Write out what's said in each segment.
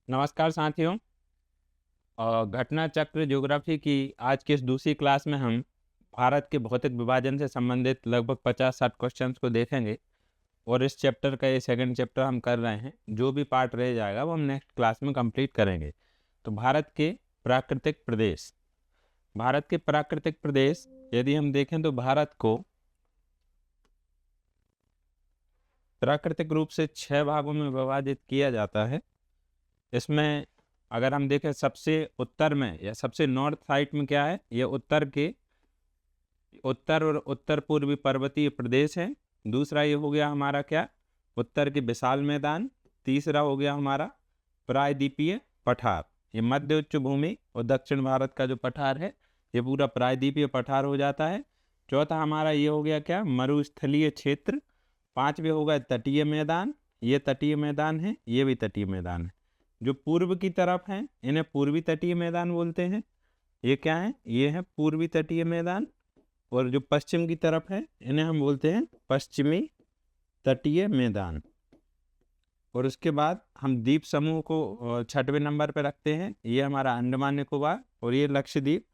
नमस्कार साथियों। घटना चक्र ज्योग्राफी की आज की इस दूसरी क्लास में हम भारत के भौतिक विभाजन से संबंधित लगभग 50-60 क्वेश्चंस को देखेंगे और इस चैप्टर का ये सेकंड चैप्टर हम कर रहे हैं। जो भी पार्ट रह जाएगा वो हम नेक्स्ट क्लास में कंप्लीट करेंगे। तो भारत के प्राकृतिक प्रदेश यदि हम देखें तो भारत को प्राकृतिक रूप से 6 भागों में विभाजित किया जाता है। इसमें अगर हम देखें सबसे उत्तर में या सबसे नॉर्थ साइड में क्या है, ये उत्तर और उत्तर पूर्वी पर्वतीय प्रदेश है। दूसरा ये हो गया हमारा क्या, उत्तर के विशाल मैदान। तीसरा हो गया हमारा प्रायद्वीपीय पठार, ये मध्य उच्च भूमि और दक्षिण भारत का जो पठार है ये पूरा प्रायद्वीपीय पठार हो जाता है। चौथा हमारा ये हो गया क्या, मरुस्थलीय क्षेत्र। पांचवे हो गया तटीय मैदान, ये तटीय मैदान है, ये भी तटीय मैदान है। जो पूर्व की तरफ हैं इन्हें पूर्वी तटीय मैदान बोलते हैं, ये क्या है, ये है पूर्वी तटीय मैदान। और जो पश्चिम की तरफ है इन्हें हम बोलते हैं पश्चिमी तटीय मैदान। और उसके बाद हम द्वीप समूह को 6वें नंबर पर रखते हैं, ये हमारा अंडमान निकोबार और ये लक्षद्वीप।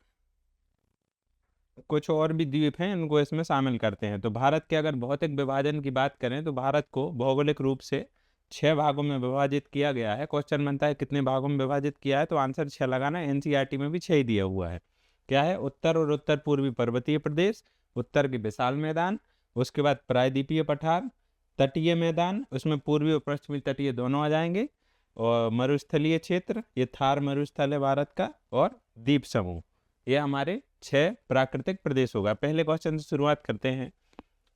कुछ और भी द्वीप हैं इनको इसमें शामिल करते हैं। तो भारत के अगर भौतिक विभाजन की बात करें तो भारत को भौगोलिक रूप से 6 भागों में विभाजित किया गया है। क्वेश्चन बनता है कितने भागों में विभाजित किया है, तो आंसर 6 लगाना। एनसीईआरटी में भी 6 ही दिया हुआ है। क्या है, उत्तर और उत्तर पूर्वी पर्वतीय प्रदेश, उत्तर के विशाल मैदान, उसके बाद प्रायद्वीपीय पठार, तटीय मैदान, उसमें पूर्वी और पश्चिमी तटीय दोनों आ जाएंगे, और मरुस्थलीय क्षेत्र, ये थार मरुस्थल है भारत का, और द्वीप समूह, ये हमारे 6 प्राकृतिक प्रदेश होगा। पहले क्वेश्चन से शुरुआत करते हैं।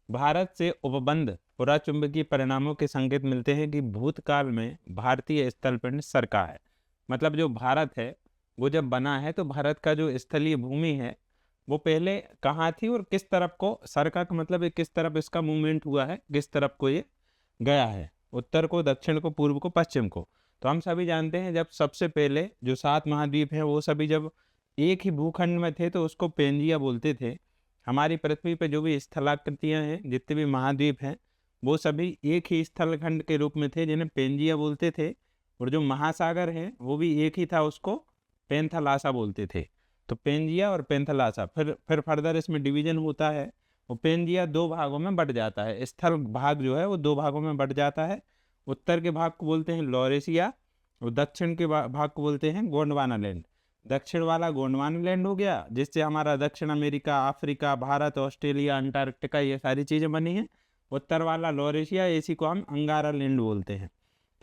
भारत से उपबंध पुराचुंबकीय परिणामों के संकेत मिलते हैं कि भूतकाल में भारतीय स्थलपिंड सरका है। मतलब जो भारत है वो जब बना है तो भारत का जो स्थलीय भूमि है वो पहले कहाँ थी और किस तरफ को सरका, का मतलब है किस तरफ इसका मूवमेंट हुआ है, किस तरफ को ये गया है, उत्तर को, दक्षिण को, पूर्व को, पश्चिम को। तो हम सभी जानते हैं जब सबसे पहले जो 7 महाद्वीप हैं वो सभी जब एक ही भूखंड में थे तो उसको पेंजिया बोलते थे। हमारी पृथ्वी पर जो भी स्थलाकृतियां हैं, जितने भी महाद्वीप हैं, वो सभी एक ही स्थलखंड के रूप में थे जिन्हें पेंजिया बोलते थे। और जो महासागर है वो भी एक ही था, उसको पेंथलासा बोलते थे। तो पेंजिया और पेंथलासा, फिर फर्दर इसमें डिवीजन होता है। वो पेंजिया 2 भागों में बट जाता है, स्थल भाग जो है वो 2 भागों में बट जाता है। उत्तर के भाग को बोलते हैं लॉरेशिया और दक्षिण के भाग को बोलते हैं गोंडवाना लैंड। दक्षिण वाला गोंडवाना लैंड हो गया जिससे हमारा दक्षिण America, Africa, Bharat, Australia, Antarctica ये सारी चीज़ें बनी हैं। उत्तर वाला लॉरेशिया, इसी को हम अंगारा लैंड बोलते हैं।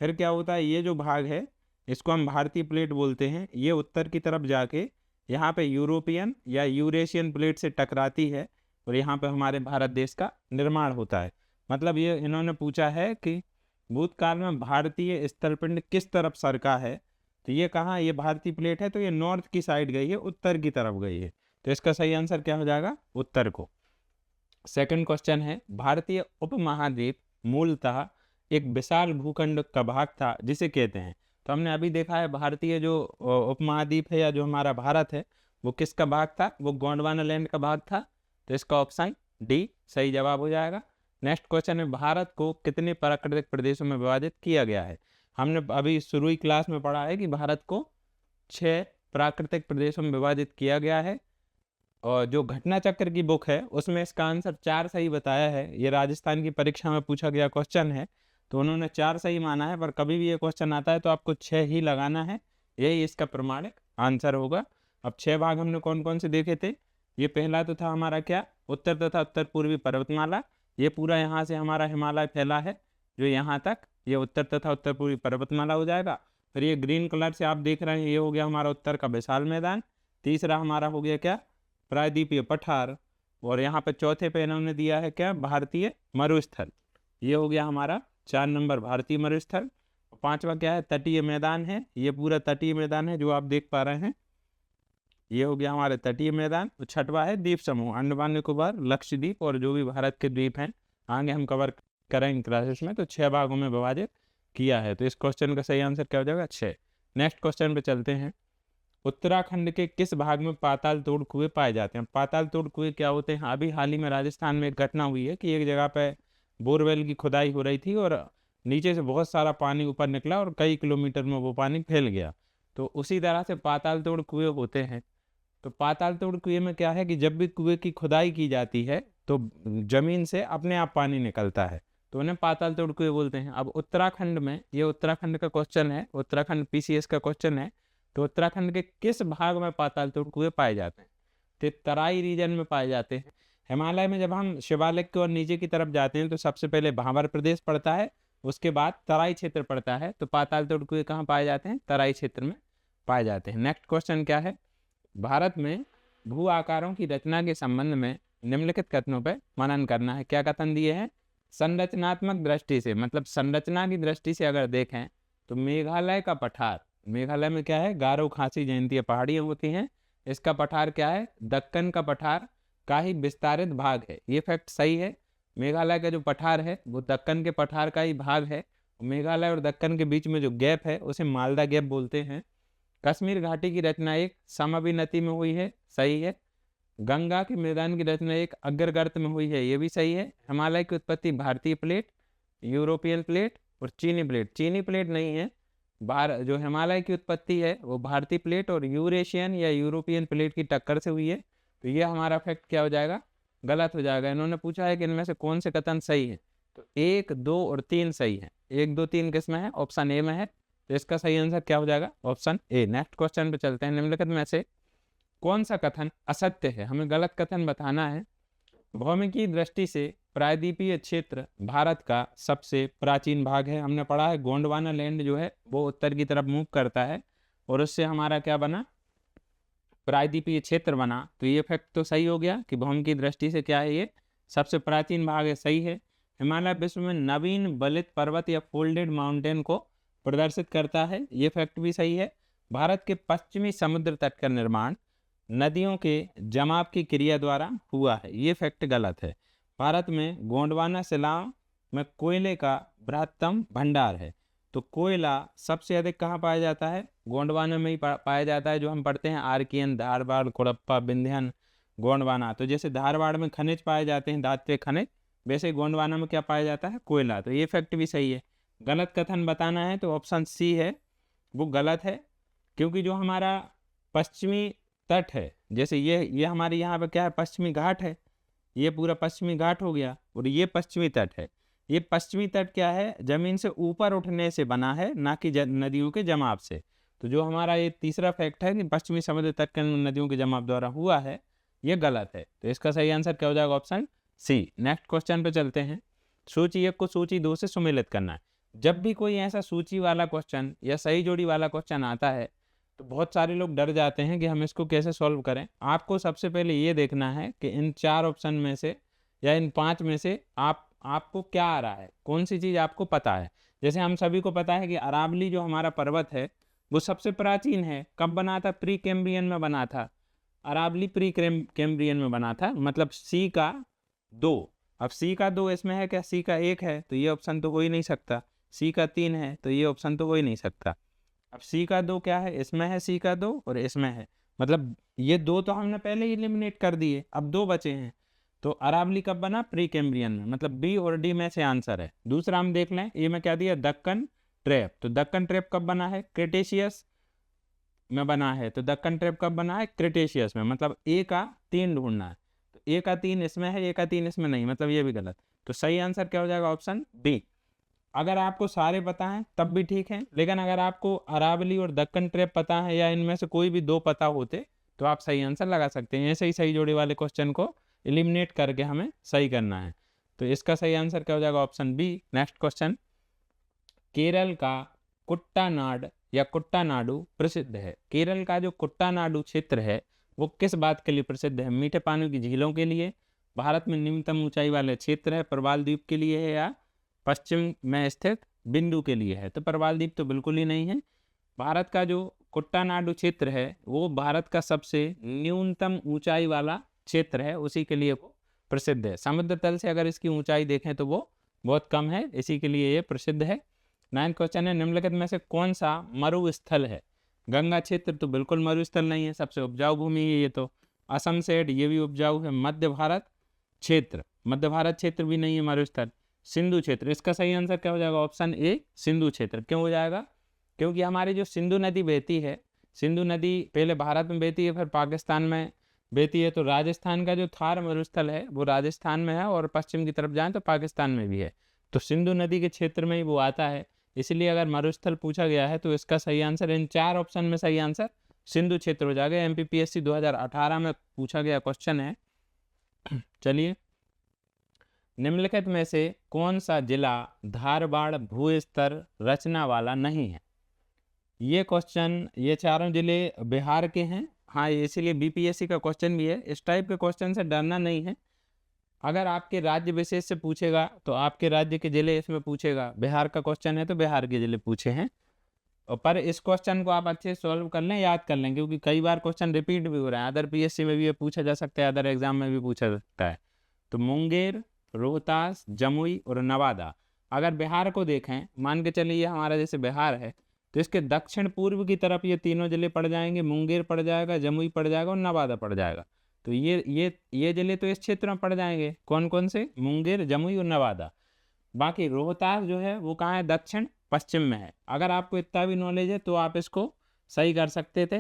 फिर क्या होता है, ये जो भाग है इसको हम भारतीय प्लेट बोलते हैं। ये उत्तर की तरफ जाके यहाँ पे यूरोपियन या यूरेशियन प्लेट से टकराती है और यहाँ पे हमारे भारत देश का निर्माण होता है। मतलब ये इन्होंने पूछा है कि भूतकाल में भारतीय स्थलपिंड किस तरफ सरका है, तो ये कहाँ, ये भारतीय प्लेट है तो ये नॉर्थ की साइड गई है, उत्तर की तरफ गई है। तो इसका सही आंसर क्या हो जाएगा, उत्तर को। सेकंड क्वेश्चन है, भारतीय उपमहाद्वीप मूलतः एक विशाल भूखंड का भाग था जिसे कहते हैं। तो हमने अभी देखा है भारतीय जो उपमहाद्वीप है या जो हमारा भारत है वो किसका भाग था, वो गोंडवाना लैंड का भाग था। तो इसका ऑप्शन डी सही जवाब हो जाएगा। नेक्स्ट क्वेश्चन है, भारत को कितने प्राकृतिक प्रदेशों में विभाजित किया गया है। हमने अभी शुरू ही क्लास में पढ़ा है कि भारत को 6 प्राकृतिक प्रदेशों में विभाजित किया गया है। और जो घटना चक्र की बुक है उसमें इसका आंसर 4 सही बताया है। ये राजस्थान की परीक्षा में पूछा गया क्वेश्चन है तो उन्होंने 4 सही माना है, पर कभी भी ये क्वेश्चन आता है तो आपको 6 ही लगाना है, यही इसका प्रमाणिक आंसर होगा। अब 6 भाग हमने कौन कौन से देखे थे, ये पहला तो था हमारा क्या, उत्तर तथा उत्तर पूर्वी पर्वतमाला। ये पूरा यहाँ से हमारा हिमालय फैला है जो यहाँ तक, ये उत्तर तथा उत्तर पूर्वी पर्वतमाला हो जाएगा। फिर ये ग्रीन कलर से आप देख रहे हैं ये हो गया हमारा उत्तर का विशाल मैदान। तीसरा हमारा हो गया क्या, प्रायद्वीपीय पठार। और यहाँ पे चौथे पे इन्होंने दिया है क्या, भारतीय मरुस्थल। ये हो गया हमारा 4 नंबर भारतीय मरुस्थल। 5वां क्या है, तटीय मैदान है। ये पूरा तटीय मैदान है जो आप देख पा रहे हैं, ये हो गया हमारे तटीय मैदान। तो 6वां है द्वीप समूह, अंडमान निकोबार, लक्षद्वीप और जो भी भारत के द्वीप हैं आगे हम कवर करेंगे क्लासेस में। तो 6 भागों में विभाजित किया है। तो इस क्वेश्चन का सही आंसर क्या हो जाएगा, 6। नेक्स्ट क्वेश्चन पे चलते हैं। उत्तराखंड के किस भाग में पाताल तोड़ कुएं पाए जाते हैं। पाताल तोड़ कुएं क्या होते हैं, अभी हाल ही में राजस्थान में एक घटना हुई है कि एक जगह पे बोरवेल की खुदाई हो रही थी और नीचे से बहुत सारा पानी ऊपर निकला और कई किलोमीटर में वो पानी फैल गया। तो उसी तरह से पाताल तोड़ कुएं होते हैं। तो पाताल तोड़ कुएं में क्या है कि जब भी कुएं की खुदाई की जाती है तो जमीन से अपने आप पानी निकलता है, तो उन्हें पाताल तोड़ कुएं बोलते हैं। अब उत्तराखंड में, ये उत्तराखंड का क्वेश्चन है, उत्तराखंड पीसीएस का क्वेश्चन है, तो उत्तराखंड के किस भाग में पाताल तोड़ कुएं पाए जाते हैं? तो तराई रीजन में पाए जाते हैं। हिमालय में जब हम शिवालिक की ओर नीचे की तरफ जाते हैं तो सबसे पहले भाबर प्रदेश पड़ता है, उसके बाद तराई क्षेत्र पड़ता है। तो पाताल तोड़ कुएं कहाँ पाए जाते हैं? तराई क्षेत्र में पाए जाते हैं। नेक्स्ट क्वेश्चन क्या है? भारत में भू आकारों की रचना के संबंध में निम्नलिखित कथनों पर मनन करना है। क्या कथन दिए हैं? संरचनात्मक दृष्टि से, मतलब संरचना की दृष्टि से अगर देखें तो मेघालय का पठार, मेघालय में क्या है? गारो, खासी, जयंतीय पहाड़ियाँ होती हैं। इसका पठार क्या है? दक्कन का पठार का ही विस्तारित भाग है। ये फैक्ट सही है। मेघालय का जो पठार है वो दक्कन के पठार का ही भाग है। मेघालय और दक्कन के बीच में जो गैप है उसे मालदा गैप बोलते हैं। कश्मीर घाटी की रचना एक समअभिनति में हुई है, सही है। गंगा के मैदान की रचना एक अग्रगर्त में हुई है, ये भी सही है। हिमालय की उत्पत्ति भारतीय प्लेट, यूरोपियन प्लेट और चीनी प्लेट, चीनी प्लेट नहीं है, जो हिमालय की उत्पत्ति है वो भारतीय प्लेट और यूरेशियन या यूरोपियन प्लेट की टक्कर से हुई है। तो ये हमारा फैक्ट क्या हो जाएगा? गलत हो जाएगा। इन्होंने पूछा है कि इनमें से कौन से कथन सही है, तो 1, 2 और 3 सही है। 1, 2, 3 किस में है? ऑप्शन ए में है। तो इसका सही आंसर क्या हो जाएगा? Option A. नेक्स्ट क्वेश्चन पे चलते हैं। निम्नलिखित में से कौन सा कथन असत्य है? हमें गलत कथन बताना है। भौमिकी दृष्टि से प्रायद्वीपीय क्षेत्र भारत का सबसे प्राचीन भाग है। हमने पढ़ा है गोंडवाना लैंड जो है वो उत्तर की तरफ मूव करता है और उससे हमारा क्या बना? प्रायद्वीपीय क्षेत्र बना। तो ये फैक्ट तो सही हो गया कि भौमिकी दृष्टि से क्या है? ये सबसे प्राचीन भाग है, सही है। हिमालय विश्व में नवीन बलित पर्वत या फोल्डेड माउंटेन को प्रदर्शित करता है, ये फैक्ट भी सही है। भारत के पश्चिमी समुद्र तट का निर्माण नदियों के जमाव की क्रिया द्वारा हुआ है, ये फैक्ट गलत है। भारत में गोंडवाना शिलाओं में कोयले का बृहत्तम भंडार है। तो कोयला सबसे अधिक कहाँ पाया जाता है? गोंडवाना में ही पाया जाता है। जो हम पढ़ते हैं आर्कियन, धारवाड़, कोडप्पा, विंध्यन, गोंडवाना। तो जैसे धारवाड़ में खनिज पाए जाते हैं, धात्विक खनिज, वैसे गोंडवाना में क्या पाया जाता है? कोयला। तो ये फैक्ट भी सही है। गलत कथन बताना है तो ऑप्शन सी है, वो गलत है। क्योंकि जो हमारा पश्चिमी तट है, जैसे ये हमारे यहाँ पे क्या है? पश्चिमी घाट है, ये पूरा पश्चिमी घाट हो गया और ये पश्चिमी तट है। ये पश्चिमी तट क्या है? जमीन से ऊपर उठने से बना है, ना कि नदियों के जमाव से। तो जो हमारा ये तीसरा फैक्ट है कि पश्चिमी समुद्र तट के नदियों के जमाव द्वारा हुआ है, ये गलत है। तो इसका सही आंसर क्या हो जाएगा? Option C. नेक्स्ट क्वेश्चन पे चलते हैं। सूची 1 को सूची 2 से सुमेलित करना है। जब भी कोई ऐसा सूची वाला क्वेश्चन या सही जोड़ी वाला क्वेश्चन आता है तो बहुत सारे लोग डर जाते हैं कि हम इसको कैसे सॉल्व करें। आपको सबसे पहले ये देखना है कि इन 4 ऑप्शन में से या इन 5 में से आपको क्या आ रहा है, कौन सी चीज़ आपको पता है। जैसे हम सभी को पता है कि अरावली जो हमारा पर्वत है वो सबसे प्राचीन है। कब बना था? प्री कैम्ब्रियन में बना था। अरावली प्री कैम्ब्रियन में बना था, मतलब सी का 2। अब सी का 2 इसमें है क्या? सी का 1 है तो ये ऑप्शन तो हो ही नहीं सकता। सी का 3 है तो ये ऑप्शन तो हो ही नहीं सकता। अब सी का 2 क्या है? इसमें है सी का 2 और इसमें है, मतलब ये 2 तो हमने पहले ही एलिमिनेट कर दिए, अब 2 बचे हैं। तो अरावली कब बना? प्री कैम्ब्रियन में, मतलब बी और डी में से आंसर है। दूसरा हम देख लें, ये में क्या दिया? दक्कन ट्रैप। तो दक्कन ट्रैप कब बना है? क्रिटेशियस में बना है। तो दक्कन ट्रैप कब बना है? क्रिटेशियस में, मतलब ए का 3 ढूंढना है। तो ए का 3 इसमें है, ए का 3 इसमें नहीं, मतलब ये भी गलत। तो सही आंसर क्या हो जाएगा? Option B. अगर आपको सारे पता हैं तब भी ठीक है, लेकिन अगर आपको अरावली और दक्कन ट्रैप पता है या इनमें से कोई भी 2 पता होते तो आप सही आंसर लगा सकते हैं। ऐसे ही सही जोड़ी वाले क्वेश्चन को एलिमिनेट करके हमें सही करना है। तो इसका सही आंसर क्या हो जाएगा? Option B. Next question. Kerala का कुट्टानाड या कुट्टानाडु प्रसिद्ध है। केरल का जो कुट्टानाडु क्षेत्र है वो किस बात के लिए प्रसिद्ध है? मीठे पानी की झीलों के लिए, भारत में निम्नतम ऊंचाई वाले क्षेत्र है, प्रवाल द्वीप के लिए है, या पश्चिम में स्थित बिंदु के लिए है? तो प्रवाल द्वीप तो बिल्कुल ही नहीं है। भारत का जो कुट्टानाडु क्षेत्र है वो भारत का सबसे न्यूनतम ऊंचाई वाला क्षेत्र है, उसी के लिए वो प्रसिद्ध है। समुद्र तल से अगर इसकी ऊंचाई देखें तो वो बहुत कम है, इसी के लिए ये प्रसिद्ध है। 9th क्वेश्चन है, निम्नलिखित में से कौन सा मरुस्थल है? गंगा क्षेत्र तो बिल्कुल मरुस्थल नहीं है, सबसे उपजाऊ भूमि है ये तो। असम सेठ, ये भी उपजाऊ है। मध्य भारत क्षेत्र भी नहीं है मरुस्थल। सिंधु क्षेत्र। इसका सही आंसर क्या हो जाएगा? ऑप्शन ए सिंधु क्षेत्र। क्यों हो जाएगा? क्योंकि हमारी जो सिंधु नदी बहती है, सिंधु नदी पहले भारत में बहती है, फिर पाकिस्तान में बहती है। तो राजस्थान का जो थार मरुस्थल है वो राजस्थान में है, और पश्चिम की तरफ जाएं तो पाकिस्तान में भी है। तो सिंधु नदी के क्षेत्र में ही वो आता है। इसलिए अगर मरुस्थल पूछा गया है तो इसका सही आंसर, इन 4 ऑप्शन में सही आंसर सिंधु क्षेत्र हो जाएगा। एमपीपीएससी 2018 में पूछा गया क्वेश्चन है। चलिए, निम्नलिखित में से कौन सा जिला धारबाड़ भूस्तर रचना वाला नहीं है? ये क्वेश्चन, ये चारों जिले बिहार के हैं। हाँ, इसीलिए बीपीएससी का क्वेश्चन भी है। इस टाइप के क्वेश्चन से डरना नहीं है। अगर आपके राज्य विशेष से पूछेगा तो आपके राज्य के जिले इसमें पूछेगा। बिहार का क्वेश्चन है तो बिहार के जिले पूछे हैं। और पर इस क्वेश्चन को आप अच्छे से सॉल्व कर लें, याद कर लें, क्योंकि कई बार क्वेश्चन रिपीट भी हो रहा है। अदर पीएससी में भी ये पूछा जा सकता है, अदर एग्जाम में भी पूछा जा सकता है। तो मुंगेर, रोहतास, जमुई और नवादा। अगर बिहार को देखें, मान के चलिए ये हमारा जैसे बिहार है, तो इसके दक्षिण पूर्व की तरफ ये तीनों जिले पड़ जाएंगे। मुंगेर पड़ जाएगा, जमुई पड़ जाएगा और नवादा पड़ जाएगा। तो ये जिले तो इस क्षेत्र में पड़ जाएंगे। कौन कौन से? मुंगेर, जमुई और नवादा। बाकी रोहतास जो है वो कहाँ है? दक्षिण पश्चिम में है। अगर आपको इतना भी नॉलेज है तो आप इसको सही कर सकते थे।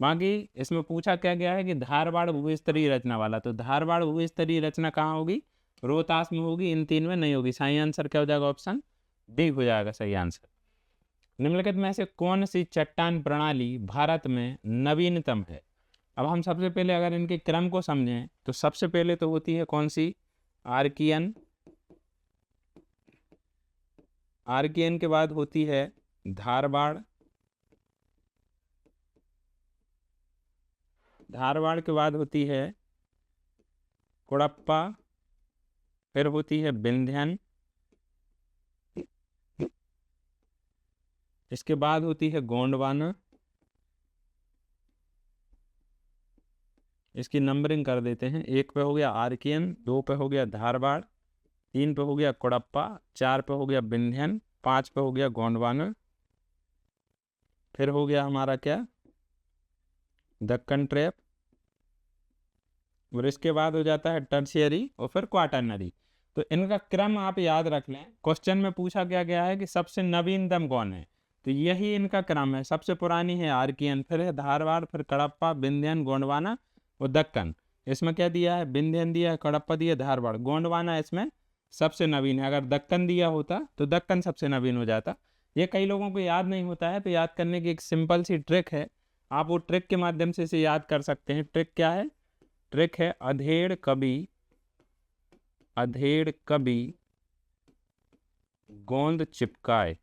बाकी इसमें पूछा क्या गया है कि धारबाड़ भूस्तरीय रचना वाला। तो धारबाड़ भूस्तरीय रचना कहाँ होगी? रोहतास में होगी, इन 3 में नहीं होगी। सही आंसर क्या हो जाएगा? ऑप्शन डी हो जाएगा सही आंसर। निम्नलिखित में से कौन सी चट्टान प्रणाली भारत में नवीनतम है? अब हम सबसे पहले अगर इनके क्रम को समझें तो सबसे पहले तो होती है कौन सी? आर्कियन। आर्कियन के बाद होती है धारबाड़। धारबाड़ के बाद होती है कुड़प्पा। फिर होती है विंध्यन। इसके बाद होती है गोंडवाना। इसकी नंबरिंग कर देते हैं। 1 पे हो गया आर्कियन, 2 पे हो गया धारबाड़, 3 पे हो गया कुड़प्पा, 4 पे हो गया विंध्यन, 5 पे हो गया गोंडवाना, फिर हो गया हमारा क्या? दक्कन ट्रैप, और इसके बाद हो जाता है टर्शियरी और फिर क्वाटरनरी। तो इनका क्रम आप याद रख लें। क्वेश्चन में पूछा क्या गया है कि सबसे नवीनतम कौन है, तो यही इनका क्रम है। सबसे पुरानी है आर्कियन, फिर है धारबाड़, फिर कडप्पा, विंध्यन, गोंडवाना और दक्कन। इसमें क्या दिया है? विंध्यन दिया है, कडप्पा दिया, धारबाड़, गोंडवाना इसमें सबसे नवीन है। अगर दक्कन दिया होता तो दक्कन सबसे नवीन हो जाता। ये कई लोगों को याद नहीं होता है, तो याद करने की एक सिंपल सी ट्रिक है। आप वो ट्रिक के माध्यम से इसे याद कर सकते हैं। ट्रिक क्या है? ट्रिक है अधेड़ कभी गोंद चिपकाए।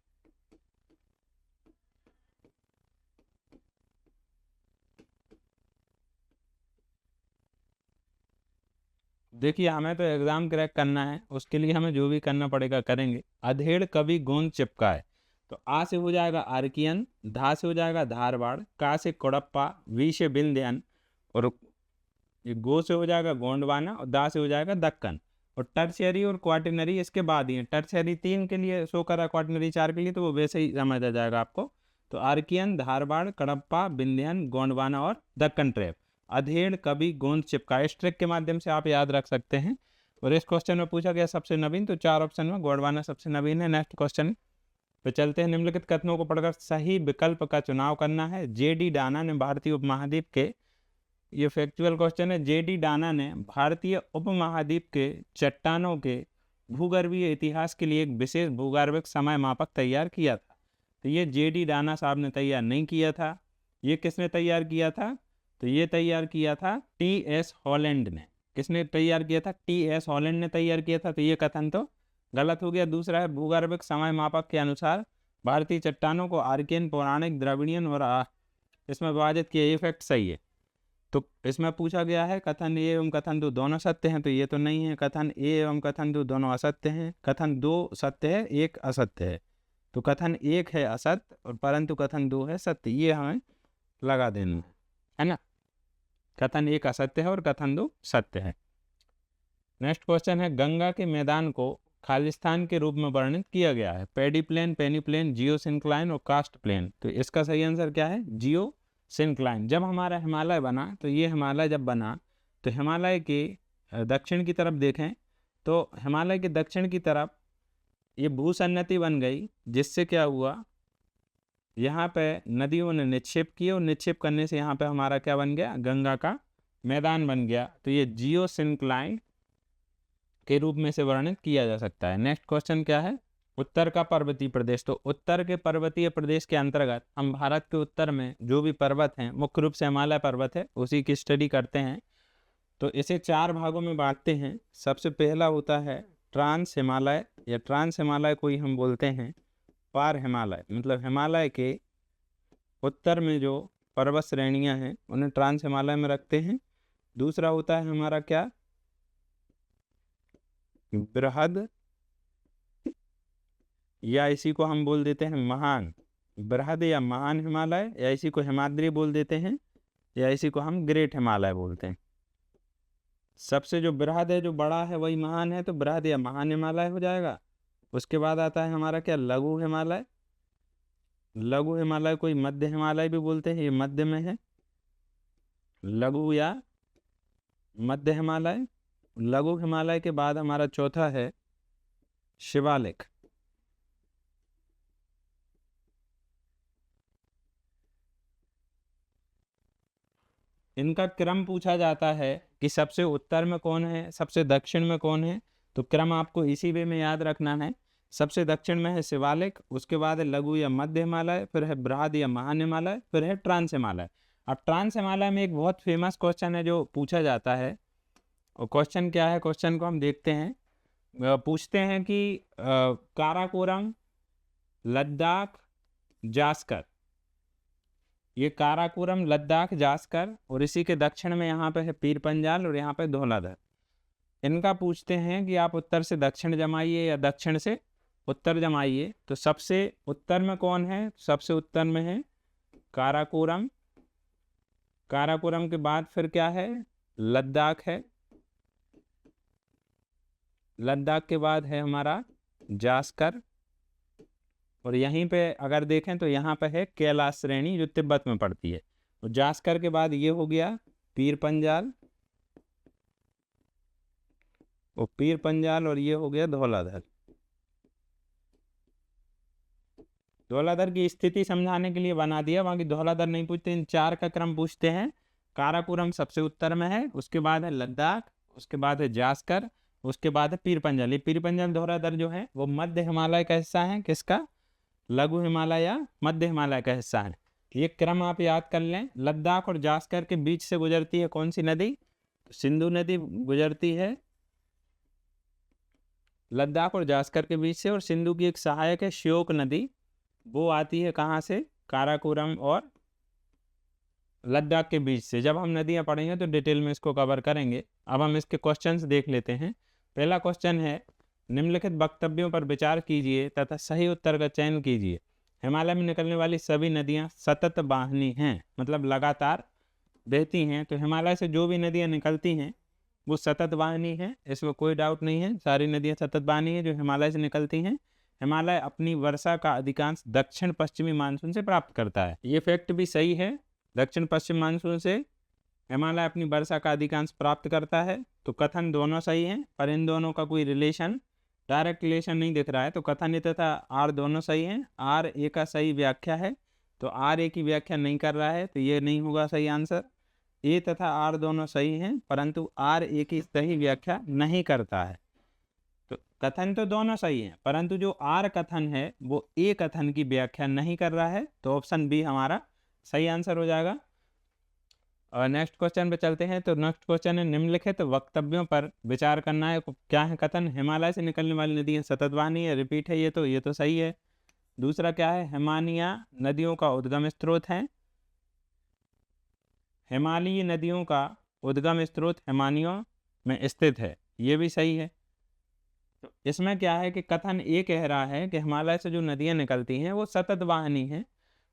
देखिए, हमें तो एग्जाम क्रैक करना है, उसके लिए हमें जो भी करना पड़ेगा करेंगे। अधेड़ कभी गोंद चिपकाए। तो आ से हो जाएगा आर्कियन, धा से हो जाएगा धारबाड़, का से कुड़प्पा, वी से विंध्यन, और ये गो से हो जाएगा गोंडवाना, और दा से हो जाएगा दक्कन। और टर्शियरी और क्वाटरनरी इसके बाद ही है। टर्शियरी 3 के लिए शो करा, क्वाटरनरी 4 के लिए, तो वो वैसे ही समझ आ जाएगा आपको। तो आर्कियन, धारबाड़, कडप्पा, विंध्यन, गोंडवाना और दक्कन ट्रैप। अधेड़ कभी गोंद चिपकाए, इस ट्रिक के माध्यम से आप याद रख सकते हैं। और इस क्वेश्चन में पूछा गया सबसे नवीन, तो 4 ऑप्शन में गोंडवाना सबसे नवीन है। नेक्स्ट क्वेश्चन पे चलते हैं। निम्नलिखित कथनों को पढ़कर सही विकल्प का चुनाव करना है। जेडी डाना ने भारतीय उपमहाद्वीप के, ये फैक्चुअल क्वेश्चन है, जेडी डाना ने भारतीय उपमहाद्वीप के चट्टानों के भूगर्भीय इतिहास के लिए एक विशेष भूगर्भिक समय मापक तैयार किया था। तो ये जेडी डाना साहब ने तैयार नहीं किया था। ये किसने तैयार किया था? तो ये तैयार किया था टी.एस. हॉलैंड ने। किसने तैयार किया था? टी.एस. हॉलैंड ने तैयार किया था। तो ये कथन तो गलत हो गया। दूसरा है भूगर्भिक समय मापक के अनुसार भारतीय चट्टानों को आर्कियन, पौराणिक, द्रविड़ियन और इसमें विभाजित किया। ये फैक्ट सही है। तो इसमें पूछा गया है कथन ए एवं कथन 2 दोनों सत्य हैं, तो ये तो नहीं है। कथन ए एवं कथन 2 दोनों असत्य हैं। कथन 2 सत्य है, 1 असत्य है। तो कथन 1 है असत्य और परंतु कथन 2 है सत्य। ये हमें लगा देना है ना। कथन 1 असत्य है और कथन 2 सत्य है। नेक्स्ट क्वेश्चन है, गंगा के मैदान को खालिस्तान के रूप में वर्णित किया गया है। पेडी प्लेन, पेनी प्लेन, जियो सिंक्लाइन और कास्ट प्लेन। तो इसका सही आंसर क्या है? जियो सिंक्लाइन। जब हमारा हिमालय बना, तो ये हिमालय जब बना तो हिमालय के दक्षिण की तरफ देखें, तो हिमालय के दक्षिण की तरफ ये भूसन्नति बन गई, जिससे क्या हुआ, यहाँ पे नदियों ने निक्षेप किए और निक्षेप करने से यहाँ पे हमारा क्या बन गया, गंगा का मैदान बन गया। तो ये जियोसिंक्लाइन के रूप में से वर्णित किया जा सकता है। नेक्स्ट क्वेश्चन क्या है, उत्तर का पर्वतीय प्रदेश। तो उत्तर के पर्वतीय प्रदेश के अंतर्गत हम भारत के उत्तर में जो भी पर्वत हैं, मुख्य रूप से हिमालय पर्वत है, उसी की स्टडी करते हैं। तो इसे 4 भागों में बांटते हैं। सबसे पहला होता है ट्रांस हिमालय, या ट्रांस हिमालय को ही हम बोलते हैं पार हिमालय, मतलब हिमालय के उत्तर में जो पर्वत श्रेणियां हैं उन्हें ट्रांस हिमालय में रखते हैं। दूसरा होता है हमारा क्या, बृहद, या इसी को हम बोल देते हैं महान, बृहद या महान हिमालय, या इसी को हिमाद्री बोल देते हैं, या इसी को हम ग्रेट हिमालय बोलते हैं। सबसे जो बृहद है, जो बड़ा है, वही महान है, तो बृहद या महान हिमालय हो जाएगा। उसके बाद आता है हमारा क्या, लघु हिमालय। लघु हिमालय कोई मध्य हिमालय भी बोलते हैं, ये मध्य में है, लघु या मध्य हिमालय। लघु हिमालय के बाद हमारा चौथा है शिवालिक। इनका क्रम पूछा जाता है कि सबसे उत्तर में कौन है, सबसे दक्षिण में कौन है। तो क्रम आपको इसी वे में याद रखना है। सबसे दक्षिण में है शिवालिक, उसके बाद है लघु या मध्य हिमालय, फिर है बृहद या महान हिमालय, फिर है ट्रांस हिमालय। अब ट्रांस हिमालय में एक बहुत फेमस क्वेश्चन है जो पूछा जाता है, और क्वेश्चन क्या है, क्वेश्चन को हम देखते हैं। पूछते हैं कि काराकोरम, लद्दाख, जास्कर, ये काराकोरम, लद्दाख, जास्कर, और इसी के दक्षिण में यहाँ पे है पीर पंजाल और यहाँ पे धौलाधर। इनका पूछते हैं कि आप उत्तर से दक्षिण जमाइए या दक्षिण से उत्तर जमाइए। तो सबसे उत्तर में कौन है, सबसे उत्तर में है काराकोरम। काराकोरम के बाद फिर क्या है, लद्दाख है। लद्दाख के बाद है हमारा जास्कर, और यहीं पे अगर देखें तो यहाँ पे है कैलाश श्रेणी जो तिब्बत में पड़ती है। तो जास्कर के बाद ये हो गया पीर पंजाल, वो पीर पंजाल, और ये हो गया धौलाधर। धौलाधर की स्थिति समझाने के लिए बना दिया, बाकी धौलाधर नहीं पूछते, इन 4 का क्रम पूछते हैं। काराकोरम सबसे उत्तर में है, उसके बाद है लद्दाख, उसके बाद है जास्कर, उसके बाद है पीर पंजाल। ये पीर पंजाल धौलाधर जो है वो मध्य हिमालय का हिस्सा है। किसका, लघु हिमालय या मध्य हिमालय का हिस्सा है। ये क्रम आप याद कर लें। लद्दाख और जास्कर के बीच से गुजरती है कौन सी नदी, तो सिंधु नदी गुजरती है लद्दाख और जास्कर के बीच से, और सिंधु की एक सहायक है श्योक नदी, वो आती है कहाँ से, काराकोरम और लद्दाख के बीच से। जब हम नदियाँ पढ़ेंगे तो डिटेल में इसको कवर करेंगे। अब हम इसके क्वेश्चंस देख लेते हैं। पहला क्वेश्चन है, निम्नलिखित वक्तव्यों पर विचार कीजिए तथा सही उत्तर का चयन कीजिए। हिमालय में निकलने वाली सभी नदियां सतत वाहिनी हैं, मतलब लगातार बहती हैं। तो हिमालय से जो भी नदियां निकलती हैं वो सतत वाहिनी है, इसमें कोई डाउट नहीं है। सारी नदियां सतत वाहिनी है जो हिमालय से निकलती हैं। हिमालय अपनी वर्षा का अधिकांश दक्षिण पश्चिमी मानसून से प्राप्त करता है, ये फैक्ट भी सही है। दक्षिण पश्चिम मानसून से हिमालय अपनी वर्षा का अधिकांश प्राप्त करता है। तो कथन दोनों सही हैं, पर इन दोनों का कोई रिलेशन, डायरेक्ट रिलेशन नहीं दिख रहा है। तो कथन तथा आर दोनों सही हैं। आर ए का सही व्याख्या है, तो आर ए की व्याख्या नहीं कर रहा है, तो ये नहीं होगा सही आंसर। ए तथा आर दोनों सही हैं, परंतु आर ए की सही व्याख्या नहीं करता है। तो कथन तो दोनों सही हैं, परंतु जो आर कथन है वो ए कथन की व्याख्या नहीं कर रहा है। तो ऑप्शन बी हमारा सही आंसर हो जाएगा। और नेक्स्ट क्वेश्चन पे चलते हैं। तो नेक्स्ट क्वेश्चन है, निम्नलिखित वक्तव्यों पर विचार करना है। क्या है कथन, हिमालय से निकलने वाली नदियां सतत वाहिनी है, रिपीट है, ये तो सही है। दूसरा क्या है, हिमालय नदियों का उद्गम स्रोत है। हिमालयी नदियों का उद्गम स्रोत हिमालयों में स्थित है, ये भी सही है। तो इसमें क्या है कि कथन ये कह रहा है कि हिमालय से जो नदियां निकलती हैं वो सतत वाहिनी हैं।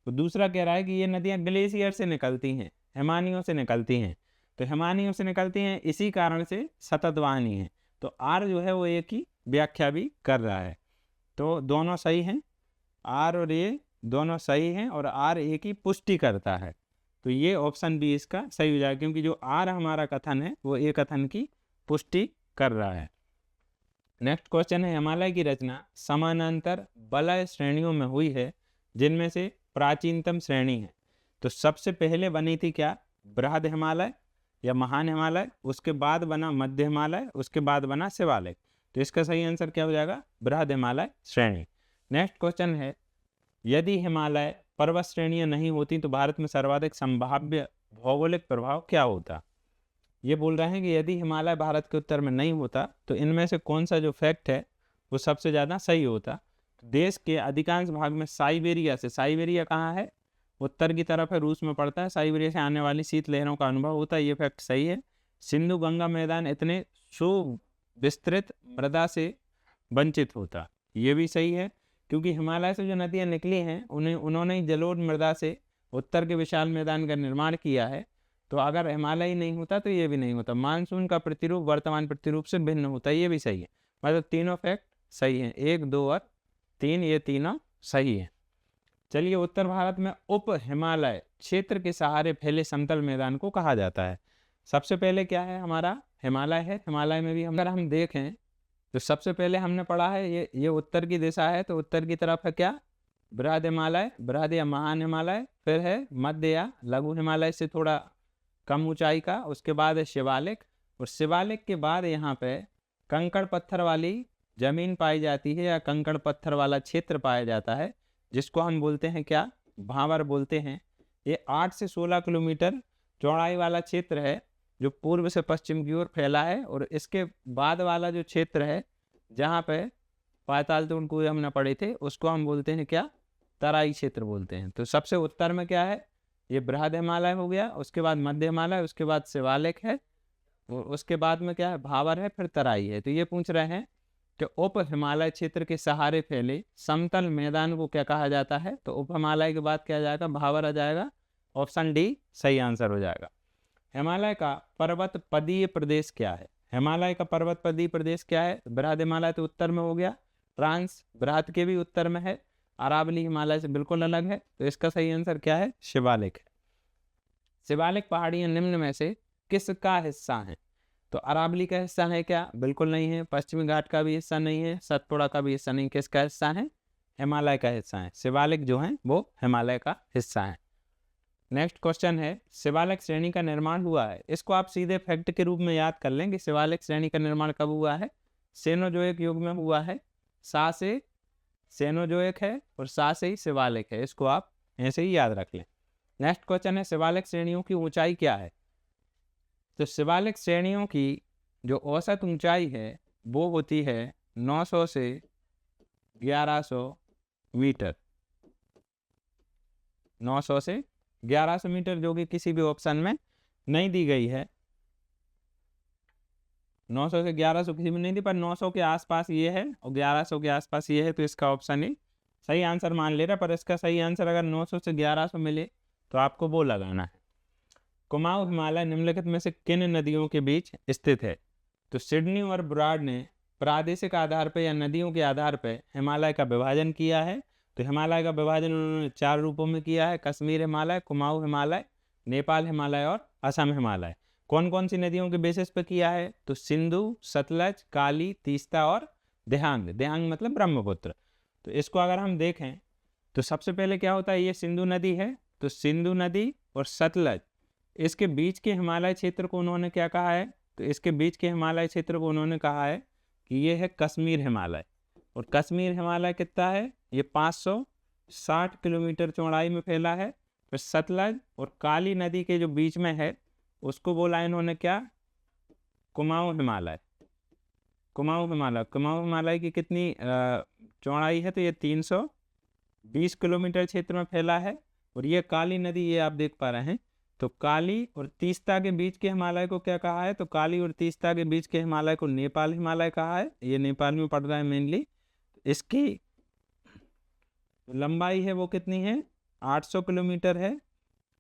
तो दूसरा कह रहा है कि ये नदियां ग्लेशियर से निकलती हैं, हिमानियों से निकलती हैं। तो हिमानियों से निकलती हैं, इसी कारण से सतत वाहिनी है। तो आर जो है वो ए की व्याख्या भी कर रहा है। तो दोनों सही हैं, आर और ए दोनों सही हैं, और आर ए की पुष्टि करता है। तो ये ऑप्शन बी इसका सही हो जाएगा, क्योंकि जो आर हमारा कथन है वो ए कथन की पुष्टि कर रहा है। नेक्स्ट क्वेश्चन है, हिमालय की रचना समानांतर वलय श्रेणियों में हुई है जिनमें से प्राचीनतम श्रेणी है। तो सबसे पहले बनी थी क्या, बृहद हिमालय या महान हिमालय, उसके बाद बना मध्य हिमालय, उसके बाद बना शिवालिक। तो इसका सही आंसर क्या हो जाएगा, बृहद हिमालय श्रेणी। नेक्स्ट क्वेश्चन है, यदि हिमालय पर्वत श्रेणियां नहीं होती तो भारत में सर्वाधिक संभाव्य भौगोलिक प्रभाव क्या होता। ये बोल रहे हैं कि यदि हिमालय भारत के उत्तर में नहीं होता तो इनमें से कौन सा जो फैक्ट है वो सबसे ज़्यादा सही होता। देश के अधिकांश भाग में साइबेरिया से, साइबेरिया कहाँ है, उत्तर की तरफ है, रूस में पड़ता है, साइबेरिया से आने वाली शीत लहरों का अनुभव होता है, ये फैक्ट सही है। सिंधु गंगा मैदान इतने सुविस्तृत मृदा से वंचित होता, ये भी सही है, क्योंकि हिमालय से जो नदियाँ निकली हैं उन्होंने ही जलोढ़ मृदा से उत्तर के विशाल मैदान का निर्माण किया है। तो अगर हिमालय ही नहीं होता तो ये भी नहीं होता। मानसून का प्रतिरूप वर्तमान प्रतिरूप से भिन्न होता है, ये भी सही है। मतलब तीनों फैक्ट सही हैं, 1, 2 और 3, ये तीनों सही है। चलिए, उत्तर भारत में उप हिमालय क्षेत्र के सहारे फैले समतल मैदान को कहा जाता है। सबसे पहले क्या है, हमारा हिमालय है। हिमालय में भी अगर हम देखें तो सबसे पहले हमने पढ़ा है ये उत्तर की दिशा है, तो उत्तर की तरफ है क्या, बृहद हिमालय, बृहद या महान हिमालय, फिर है मध्य या लघु हिमालय से थोड़ा कम ऊंचाई का, उसके बाद है शिवालिक, और शिवालिक के बाद यहाँ पे कंकड़ पत्थर वाली जमीन पाई जाती है या कंकड़ पत्थर वाला क्षेत्र पाया जाता है, जिसको हम बोलते हैं क्या, भांवर बोलते हैं। ये 8 से 16 किलोमीटर चौड़ाई वाला क्षेत्र है जो पूर्व से पश्चिम की ओर फैला है, और इसके बाद वाला जो क्षेत्र है जहाँ पे पाताल तोड़ कुएं हमने पढ़े थे उसको हम बोलते हैं क्या, तराई क्षेत्र बोलते हैं। तो सबसे उत्तर में क्या है, ये बृहद हिमालय हो गया, उसके बाद मध्य हिमालय, उसके बाद शिवालिक है, और उसके बाद में क्या है, भावर है, फिर तराई है। तो ये पूछ रहे हैं कि उप हिमालय क्षेत्र के सहारे फैले समतल मैदान को क्या कहा जाता है। तो उप हिमालय के बाद क्या आ जाएगा, भावर आ जाएगा, ऑप्शन डी सही आंसर हो जाएगा। हिमालय का पर्वत पदीय प्रदेश क्या है, हिमालय का पर्वत पदीय प्रदेश क्या है, बृहद हिमालय तो उत्तर में हो गया, ट्रांस बृहद के भी उत्तर में है, अरावली हिमालय से बिल्कुल अलग है, तो इसका सही आंसर क्या है, शिवालिक है। शिवालिक पहाड़ियां निम्न में से किसका हिस्सा है। तो अरावली का हिस्सा है क्या, बिल्कुल नहीं है, पश्चिमी घाट का भी हिस्सा नहीं है, सतपुड़ा का भी हिस्सा नहीं, किसका हिस्सा है, हिमालय का हिस्सा है। शिवालिक जो है वो हिमालय का हिस्सा है। नेक्स्ट क्वेश्चन है, शिवालिक श्रेणी का निर्माण हुआ है, इसको आप सीधे फैक्ट के रूप में याद कर लेंगे। शिवालिक श्रेणी का निर्माण कब हुआ है, सेनोजोइक युग में हुआ है, सा से सेनोजोइक है और सा से ही शिवालिक है, इसको आप ऐसे ही याद रख लें। नेक्स्ट क्वेश्चन है, शिवालिक श्रेणियों की ऊंचाई क्या है। तो शिवालिक श्रेणियों की जो औसत ऊंचाई है वो होती है 900 से 1100 मीटर, 900 से 1100 मीटर, जो कि किसी भी ऑप्शन में नहीं दी गई है। 900 से 1100 किसी में नहीं दी, पर 900 के आसपास ये है और 1100 के आसपास ये है, तो इसका ऑप्शन ही सही आंसर मान ले रहा। पर इसका सही आंसर अगर 900 से 1100 मिले तो आपको वो लगाना है। कुमाऊं हिमालय निम्नलिखित में से किन नदियों के बीच स्थित है। तो सिडनी और ब्राड ने प्रादेशिक आधार पर या नदियों के आधार पर हिमालय का विभाजन किया है। तो हिमालय का विभाजन उन्होंने 4 रूपों में किया है, कश्मीर हिमालय, कुमाऊं हिमालय, नेपाल हिमालय और असम हिमालय। कौन कौन सी नदियों के बेसिस पे किया है, तो सिंधु, सतलज, काली, तीस्ता और देहांग। देहांग मतलब ब्रह्मपुत्र। तो इसको अगर हम देखें तो सबसे पहले क्या होता है, ये सिंधु नदी है, तो सिंधु नदी और सतलज, इसके बीच के हिमालय क्षेत्र को उन्होंने क्या कहा है, तो इसके बीच के हिमालय क्षेत्र को उन्होंने कहा है कि ये है कश्मीर हिमालय। और कश्मीर हिमालय कितना है, ये 560 किलोमीटर चौड़ाई में फैला है। फिर सतलज और काली नदी के जो बीच में है उसको बोला इन्होंने क्या, कुमाऊं हिमालय। कुमाऊं हिमालय, कुमाऊं हिमालय की कितनी चौड़ाई है, तो ये 320 किलोमीटर क्षेत्र में फैला है। और ये काली नदी, ये आप देख पा रहे हैं, तो काली और तीस्ता के बीच के हिमालय को क्या कहा है, तो काली और तीस्ता के बीच के हिमालय को नेपाल हिमालय कहा है। ये नेपाल में पड़ रहा है मेनली। इसकी लंबाई है वो कितनी है, 800 किलोमीटर है।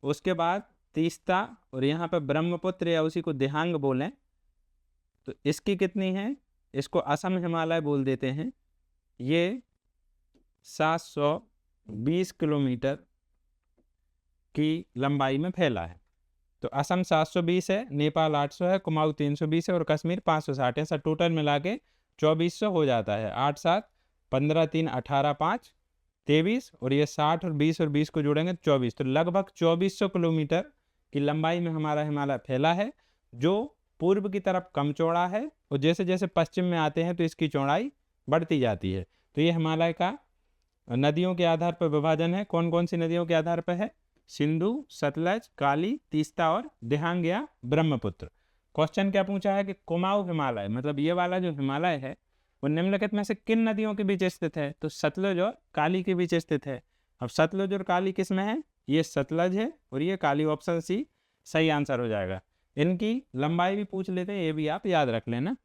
उसके बाद तीस्ता और यहाँ पर ब्रह्मपुत्र या उसी को देहांग बोलें, तो इसकी कितनी है, इसको असम हिमालय बोल देते हैं। ये 720 किलोमीटर की लंबाई में फैला है। तो असम 720 है, नेपाल 800 है, कुमाऊं 320 है और कश्मीर 560 है। सब टोटल मिला के 2400 हो जाता है। 8 7 15 3 18 5 23 और ये 60 और 20 को जोड़ेंगे 24, तो लगभग 2400 किलोमीटर की लंबाई में हमारा हिमालय फैला है, जो पूर्व की तरफ कम चौड़ा है और जैसे जैसे पश्चिम में आते हैं तो इसकी चौड़ाई बढ़ती जाती है। तो ये हिमालय का नदियों के आधार पर विभाजन है। कौन कौन सी नदियों के आधार पर है? सिंधु, सतलज, काली, तीस्ता और दिहांग या ब्रह्मपुत्र। क्वेश्चन क्या पूछा है कि कुमाऊं हिमालय, मतलब ये वाला जो हिमालय है वो निम्नलिखित में से किन नदियों के बीच स्थित है? तो सतलज और काली के बीच स्थित है। अब सतलज और काली किस में है? ये सतलज है और ये काली। ऑप्शन सी सही आंसर हो जाएगा। इनकी लंबाई भी पूछ लेते हैं, ये भी आप याद रख लेना।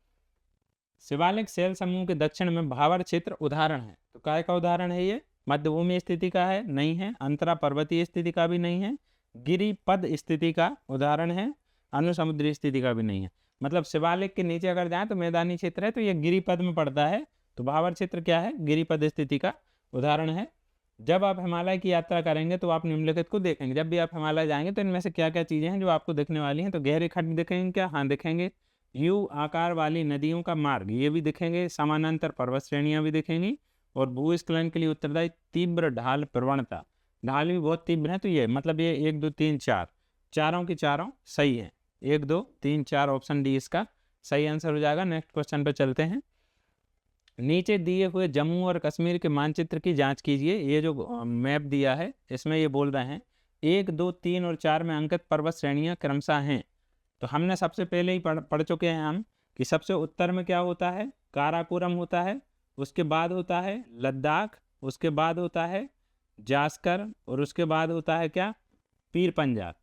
शिवालिक शैल समूह के दक्षिण में भावर क्षेत्र उदाहरण है, तो काय का उदाहरण है ये? मध्यभूमि स्थिति का है? नहीं है। अंतरा पर्वतीय स्थिति का भी नहीं है। गिरिपद स्थिति का उदाहरण है? अनुसमुद्री स्थिति का भी नहीं है। मतलब शिवालिक के नीचे अगर जाए तो मैदानी क्षेत्र है, तो ये गिरिपद में पड़ता है। तो भावर क्षेत्र क्या है? गिरिपद स्थिति का उदाहरण है। जब आप हिमालय की यात्रा करेंगे तो आप निम्नलिखित को देखेंगे। जब भी आप हिमालय जाएंगे तो इनमें से क्या क्या चीज़ें हैं जो आपको दिखने वाली हैं? तो गहरे खड्ड दिखेंगे क्या? हाँ दिखेंगे। यू आकार वाली नदियों का मार्ग, ये भी दिखेंगे। समानांतर पर्वत श्रेणियाँ भी दिखेंगी और भूस्खलन के लिए उत्तरदायी तीव्र ढाल प्रवणता, ढाल भी बहुत तीव्र है। तो ये मतलब ये 1 2 3 4 चारों की चारों सही है। 1 2 3 4 ऑप्शन डी इसका सही आंसर हो जाएगा। नेक्स्ट क्वेश्चन पर चलते हैं। नीचे दिए हुए जम्मू और कश्मीर के मानचित्र की जांच कीजिए। ये जो मैप दिया है इसमें ये बोल रहे हैं 1 2 3 और 4 में अंकित पर्वत श्रेणियाँ क्रमशः हैं। तो हमने सबसे पहले ही पढ़ चुके हैं हम कि सबसे उत्तर में क्या होता है? काराकोरम होता है, उसके बाद होता है लद्दाख, उसके बाद होता है जास्कर और उसके बाद होता है क्या? पीर पंजाल।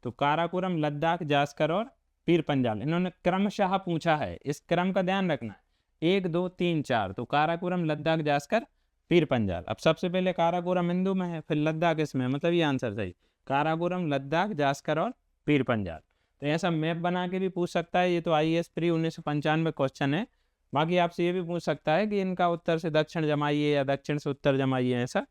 तो काराकोरम, लद्दाख, जास्कर और पीर पंजाल, इन्होंने क्रमशः पूछा है, इस क्रम का ध्यान रखना है। 1 2 3 4, तो काराकोरम, लद्दाख, जास्कर, पीर पंजाल। अब सबसे पहले काराकोरम हिंदू में है, फिर लद्दाख इसमें, मतलब ये आंसर सही। काराकोरम, लद्दाख, जास्कर और पीर पंजाल। तो ऐसा मैप बना के भी पूछ सकता है। ये तो IAS प्री 1995 क्वेश्चन है। बाकी आपसे ये भी पूछ सकता है कि इनका उत्तर से दक्षिण जमाइए या दक्षिण से उत्तर जमाइए। ऐसा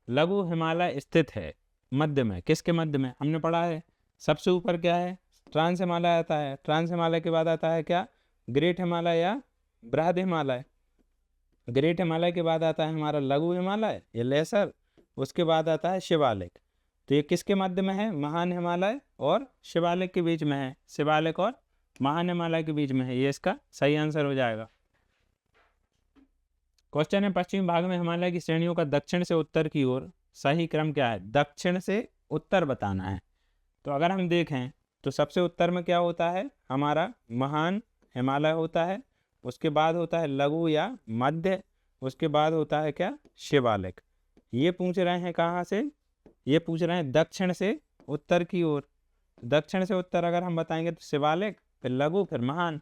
लघु हिमालय स्थित है मध्य में। किसके मध्य में? हमने पढ़ा है सबसे ऊपर क्या है? ट्रांस हिमालय आता है। ट्रांस हिमालय के बाद आता है क्या? ग्रेट हिमालय या बृहद हिमालय। ग्रेट हिमालय के बाद आता है हमारा लघु हिमालय या लेसर, उसके बाद आता है शिवालिक। तो ये किसके मध्य में है? महान हिमालय और शिवालिक के बीच में है। शिवालिक और महान हिमालय के बीच में है। ये इसका सही आंसर हो जाएगा। क्वेश्चन है पश्चिमी भाग में हिमालय की श्रेणियों का दक्षिण से उत्तर की ओर सही क्रम क्या है? दक्षिण से उत्तर बताना है। तो अगर हम देखें तो सबसे उत्तर में क्या होता है? हमारा महान हिमालय होता है, उसके बाद होता है लघु या मध्य, उसके बाद होता है क्या? शिवालिक। ये पूछ रहे हैं कहाँ से? ये पूछ रहे हैं दक्षिण से उत्तर की ओर। दक्षिण से उत्तर अगर हम बताएंगे तो शिवालिक, फिर लघु, फिर महान।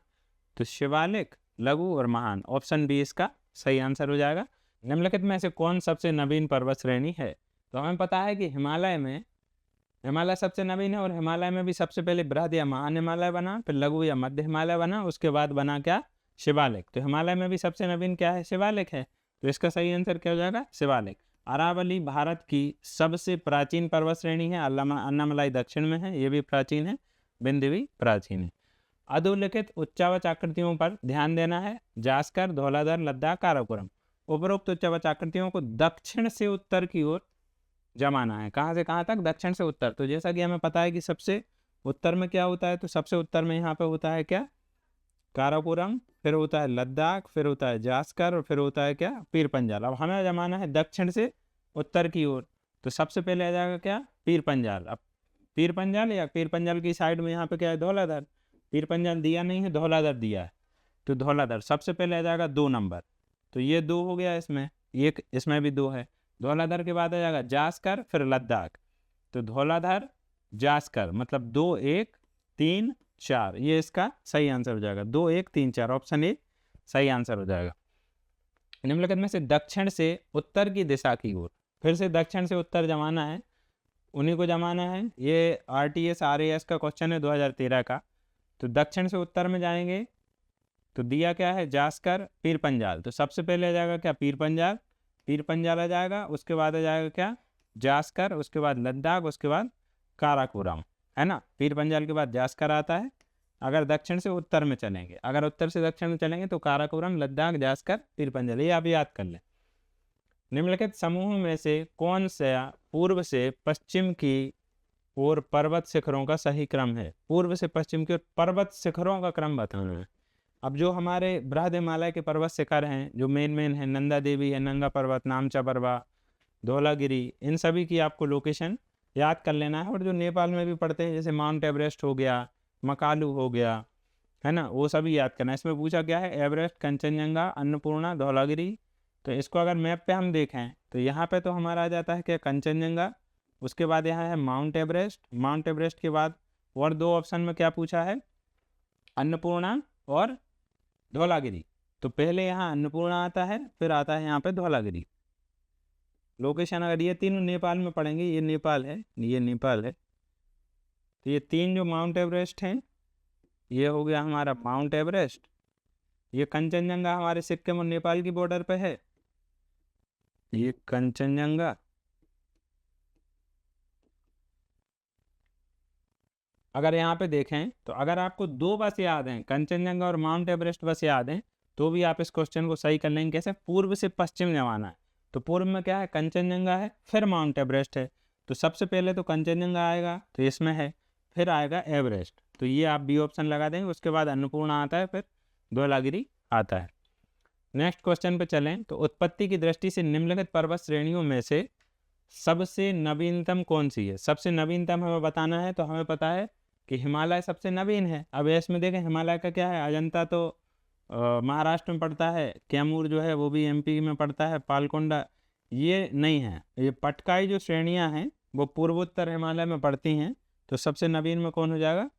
तो शिवालिक, लघु और महान, ऑप्शन बी इसका सही आंसर हो जाएगा। निम्नलिखित में से कौन सबसे नवीन पर्वत श्रेणी है? तो हमें पता है कि हिमालय सबसे नवीन है और हिमालय में भी सबसे पहले बृहद या महान हिमालय बना, फिर लघु या मध्य हिमालय बना, उसके बाद बना क्या? शिवालिक। तो हिमालय में भी सबसे नवीन क्या है? शिवालिक है। तो इसका सही आंसर क्या हो जाएगा? शिवालिक। अरावली भारत की सबसे प्राचीन पर्वत श्रेणी है। अन्नामलाई दक्षिण में है, ये भी प्राचीन है। विंध्य भी प्राचीन है। अधोलिखित उच्चावच आकृतियों पर ध्यान देना है। जास्कर, धौलाधर, लद्दाख, काराकोरम। उपरोक्त उच्चावच आकृतियों को दक्षिण से उत्तर की ओर जमाना है। कहाँ से कहाँ तक? दक्षिण से उत्तर। तो जैसा कि हमें पता है कि सबसे उत्तर में क्या होता है, तो सबसे उत्तर में यहाँ पे होता है क्या? काराकोरम, फिर होता है लद्दाख, फिर होता है जास्कर और फिर होता है क्या? पीर पंजाल। अब हमें जमाना है दक्षिण से उत्तर की ओर, तो सबसे पहले आ जाएगा क्या? पीर पंजाल। अब पीर पंजाल या पीर पंजाल की साइड में यहाँ पे क्या है? धौलाधर। पीर पंजाल दिया नहीं है, धौलाधर दिया है। तो धौलाधर सबसे पहले आ जाएगा 2 नंबर। तो ये 2 हो गया इसमें, एक इसमें भी 2 है। धौलाधर के बाद आ जाएगा जास्कर, फिर लद्दाख। तो धौलाधर, जास्कर, मतलब 2 1 3 4, ये इसका सही आंसर हो जाएगा। 2 1 3 4, ऑप्शन ए सही आंसर हो जाएगा। निम्नलिखित में से दक्षिण से उत्तर की दिशा की ओर, फिर से दक्षिण से उत्तर जमाना है, उन्हीं को जमाना है। ये RTS RAS का क्वेश्चन है 2013 का। तो दक्षिण से उत्तर में जाएंगे तो दिया क्या है? जास्कर, पीर पंजाल। तो सबसे पहले आ जाएगा क्या? पीर पंजाल। पीर पंजाल आ जाएगा, उसके बाद आ जाएगा क्या? जास्कर, उसके बाद लद्दाख, उसके बाद काराकोरम, है ना। पीर पंजाल के बाद जास्कर आता है, अगर दक्षिण से उत्तर में चलेंगे, अगर उत्तर से दक्षिण में चलेंगे तो काराकोरम, लद्दाख, जास्कर, पीर पंजाल, ये आप याद कर लें। निम्नलिखित समूह में से कौन सा पूर्व से पश्चिम की ओर पर्वत शिखरों का सही क्रम है? पूर्व से पश्चिम की ओर पर्वत शिखरों का क्रम बताना है। अब जो हमारे बृहद हिमालय के पर्वत शिखर हैं, जो मेन है, नंदा देवी है, नंगा पर्वत, नामचा पर्वत, धौलागिरी, इन सभी की आपको लोकेशन याद कर लेना है। और जो नेपाल में भी पड़ते हैं, जैसे माउंट एवरेस्ट हो गया, मकालू हो गया, है ना, वो सभी याद करना है। इसमें पूछा क्या है? एवरेस्ट, कंचनजंगा, अन्नपूर्णा, धौलागिरी। तो इसको अगर मैप पे हम देखें तो यहाँ पे तो हमारा आ जाता है क्या? कंचनजंगा। उसके बाद यहाँ है माउंट एवरेस्ट। माउंट एवरेस्ट के बाद और दो ऑप्शन में क्या पूछा है? अन्नपूर्णा और धौलागिरी। तो पहले यहाँ अन्नपूर्णा आता है, फिर आता है यहाँ पे धौलागिरी। लोकेशन अगर ये तीनों नेपाल में पड़ेंगे, ये नेपाल है, ये नेपाल है, तो ये तीन जो माउंट एवरेस्ट हैं, ये हो गया हमारा माउंट एवरेस्ट, ये कंचनजंगा हमारे सिक्किम और नेपाल की बॉर्डर पे है, ये कंचनजंगा। अगर यहाँ पे देखें तो अगर आपको दो बस याद हैं, कंचनजंगा और माउंट एवरेस्ट बस याद हैं, तो भी आप इस क्वेश्चन को सही कर लेंगे। कैसे? पूर्व से पश्चिम जमाना है, तो पूर्व में क्या है? कंचनजंगा है, फिर माउंट एवरेस्ट है, तो सबसे पहले तो कंचनजंगा आएगा, तो इसमें है, फिर आएगा एवरेस्ट, तो ये आप बी ऑप्शन लगा देंगे। उसके बाद अन्नपूर्णा आता है, फिर धौलागिरी आता है। नेक्स्ट क्वेश्चन पे चलें तो उत्पत्ति की दृष्टि से निम्नलिखित पर्वत श्रेणियों में से सबसे नवीनतम कौन सी है? सबसे नवीनतम हमें बताना है, तो हमें पता है कि हिमालय सबसे नवीन है। अब इसमें देखें हिमालय का क्या है? अजंता तो महाराष्ट्र में पड़ता है, कैमूर जो है वो भी एमपी में पड़ता है, पालकोंडा ये नहीं है। ये पटकाई जो श्रेणियां हैं वो पूर्वोत्तर हिमालय में पड़ती हैं, तो सबसे नवीन में कौन हो जाएगा?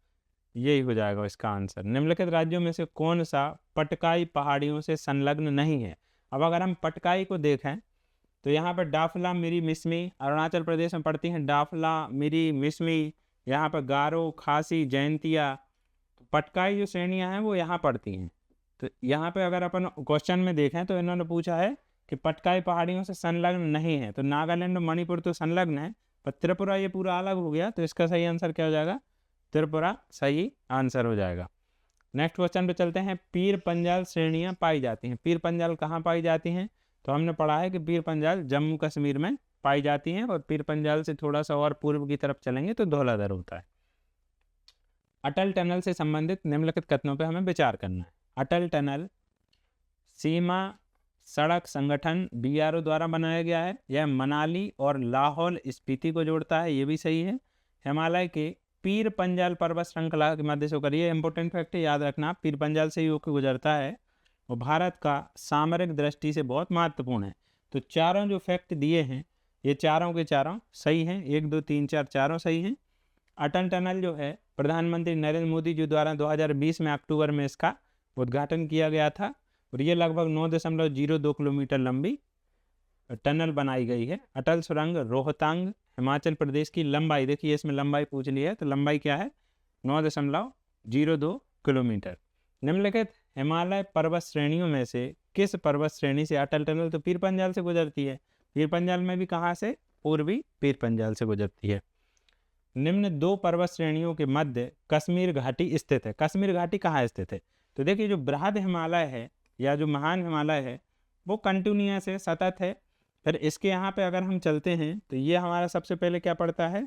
यही हो जाएगा इसका आंसर। निम्नलिखित राज्यों में से कौन सा पटकाई पहाड़ियों से संलग्न नहीं है? अब अगर हम पटकाई को देखें तो यहाँ पर डाफला, मिरी, मिसमी अरुणाचल प्रदेश में पड़ती हैं, डाफला, मिरी, मिसमी, यहाँ पर गारो, खासी, जयंतिया, पटकाई जो श्रेणियाँ हैं वो यहाँ पड़ती हैं। तो यहाँ पे अगर अपन क्वेश्चन में देखें तो इन्होंने पूछा है कि पटकाई पहाड़ियों से संलग्न नहीं है, तो नागालैंड और मणिपुर तो संलग्न है, पर त्रिपुरा ये पूरा अलग हो गया, तो इसका सही आंसर क्या हो जाएगा? त्रिपुरा सही आंसर हो जाएगा। नेक्स्ट क्वेश्चन पे चलते हैं। पीर पंजाल श्रेणियाँ पाई जाती हैं। पीर पंजाल कहाँ पाई जाती हैं? तो हमने पढ़ा है कि पीर पंजाल जम्मू कश्मीर में पाई जाती हैं, और पीर पंजाल से थोड़ा सा और पूर्व की तरफ चलेंगे तो धौलाधर होता है। अटल टनल से संबंधित निम्नलिखित कथनों पर हमें विचार करना है। अटल टनल सीमा सड़क संगठन BRO द्वारा बनाया गया है। यह मनाली और लाहौल स्पीति को जोड़ता है, ये भी सही है। हिमालय के पीर पंजाल पर्वत श्रृंखला के मध्य से होकर, ये इंपॉर्टेंट फैक्ट है, याद रखना, पीर पंजाल से ही होकर गुजरता है और भारत का सामरिक दृष्टि से बहुत महत्वपूर्ण है। तो चारों जो फैक्ट दिए हैं ये चारों के चारों सही हैं, 1 2 3 4 चारों सही हैं। अटल टनल जो है प्रधानमंत्री नरेंद्र मोदी जी द्वारा 2020 में अक्टूबर में इसका उद्घाटन किया गया था, और ये लगभग 9.02 किलोमीटर लंबी टनल बनाई गई है। अटल सुरंग रोहतांग हिमाचल प्रदेश की लंबाई, देखिए इसमें लंबाई पूछ ली है, तो लंबाई क्या है? 9.02 किलोमीटर। निम्नलिखित हिमालय पर्वत श्रेणियों में से किस पर्वत श्रेणी से अटल टनल? तो पीर पंजाल से गुजरती है। पीर पंजाल में भी कहाँ से? पूर्वी पीर पंजाल से गुजरती है। निम्न दो पर्वत श्रेणियों के मध्य कश्मीर घाटी स्थित है। कश्मीर घाटी कहाँ स्थित है? तो देखिए जो बृहद हिमालय है या जो महान हिमालय है वो कंटिन्यूअस है, सतत है। फिर इसके यहाँ पे अगर हम चलते हैं तो ये हमारा सबसे पहले क्या पड़ता है?